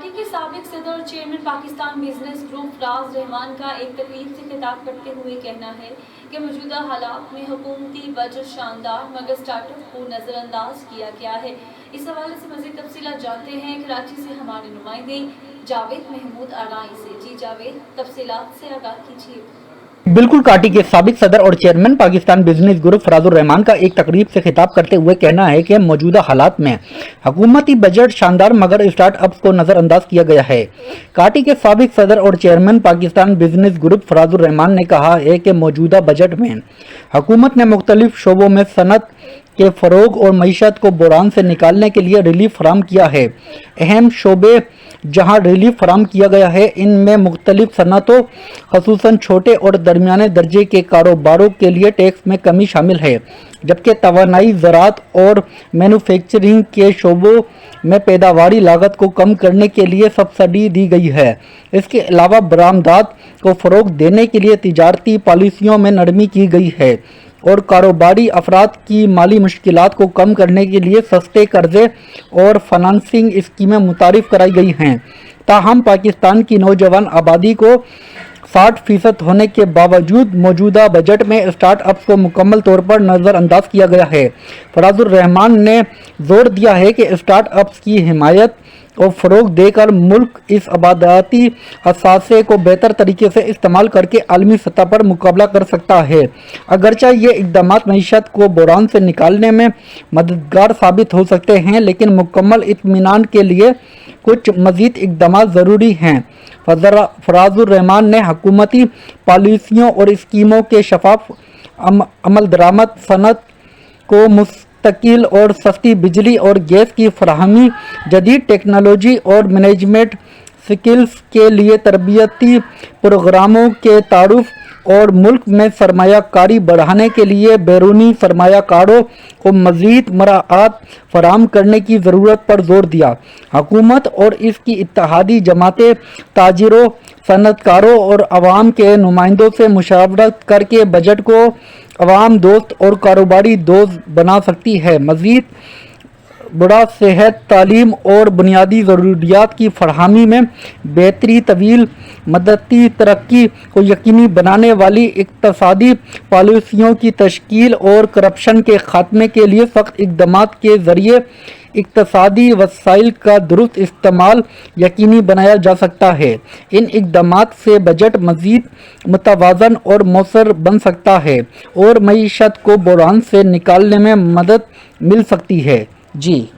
Party के साबिक सदर और chairman Pakistan business group Faraz Rahman का एक तकरीब से खिताब करते हुए कहना है कि मौजूदा हालात में हुकूमती बजट शानदार मगर स्टार्टअप को नज़रअंदाज किया गया है। इस हवाले से मज़ीद तफसीलात जानते हैं कराची से हमारे नुमाइंदे जावेद महमूद आराई से। जी जावेद, तफसीलात से आगाह कीजिए। बिल्कुल, काटी के साबिक सदर और chairman Pakistan business group Farazur Rahman का एक तकरीब से खिताब करते हुए कहना है कि मौजूदा हालात में हुकूमती बजट शानदार मगर स्टार्टअप्स को नज़रअंदाज किया गया है। काटी के साबिक सदर और chairman Pakistan business group Farazur Rahman ने कहा है कि मौजूदा बजट में हुकूमत ने मुख्तलिफ शोबों में सनत के फ़रोग और मईशत को बुरान से निकालने के लिए रिलीफ फराम किया है। अहम शोबे जहां रिलीफ फराम किया गया है इनमें मुख्तलिफ सनतों खसूसन छोटे और दरमियाने दर्जे के कारोबारों के लिए टैक्स में कमी शामिल है, जबकि तवानाई, ज़राअत और मैन्युफैक्चरिंग के शोबों में पैदावारी लागत को कम करने के लिए सब्सिडी दी गई है। इसके अलावा बरामदात को फ़रोग देने के लिए तिजारती पॉलिसियों में नरमी की गई है और कारोबारी अफराद की माली मुश्किलात को कम करने के लिए सस्ते कर्जे और फाइनेंसिंग स्कीमें मुतारिफ कराई गई हैं। ताहम पाकिस्तान की नौजवान आबादी को 60% होने के बावजूद मौजूदा बजट में स्टार्टअप्स को मुकम्मल तौर पर नज़रअंदाज किया गया है। फराजुर रहमान ने जोर दिया है कि स्टार्टअप्स की हिमायत और फ़रोग देकर मुल्क इस आबादाती असासे को बेहतर तरीके से इस्तेमाल करके आलमी सतह पर मुकाबला कर सकता है। अगरचे ये इक़दाम मईशत को बहरान से निकालने में मददगार साबित हो सकते हैं, लेकिन मुकम्मल इत्मीनान के लिए कुछ मज़ीद इक़दाम ज़रूरी हैं। फराजुर रहमान ने हुकूमती पॉलिसियों और स्कीमों के शफाफ अमल दरामद, सनत को मुस्तकिल और सस्ती बिजली और गैस की फराहमी, जदीद टेक्नोलॉजी और मैनेजमेंट स्किल्स के लिए तरबियती प्रोग्रामों के तारुफ और मुल्क में सरमायाकारी बढ़ाने के लिए बैरूनी सरमायाकारों को मज़ीद मराआत फराहम करने की ज़रूरत पर जोर दिया। हुकूमत और इसकी इत्तेहादी जमातें ताजिरों, सनतकारों और अवाम के नुमाइंदों से मुशावरत करके बजट को अवाम दोस्त और कारोबारी दोस्त बना सकती है। मज़ीद बड़ा सेहत, तालीम और बुनियादी ज़रूरियात की फरहमी में बेहतरी, तवील मदती तरक्की को यकीनी बनाने वाली इक़्तिसादी पॉलिसियों की तश्कील और करप्शन के ख़ात्मे के लिए सख्त इक़दाम के ज़रिए इक़्तिसादी वसाइल का दुरुस्त इस्तेमाल यकीनी बनाया जा सकता है। इन इक़दाम से बजट मज़ीद मुतवाज़न और मौसर बन सकता है और मईशत को बहरान से निकालने में मदद मिल सकती है। जी।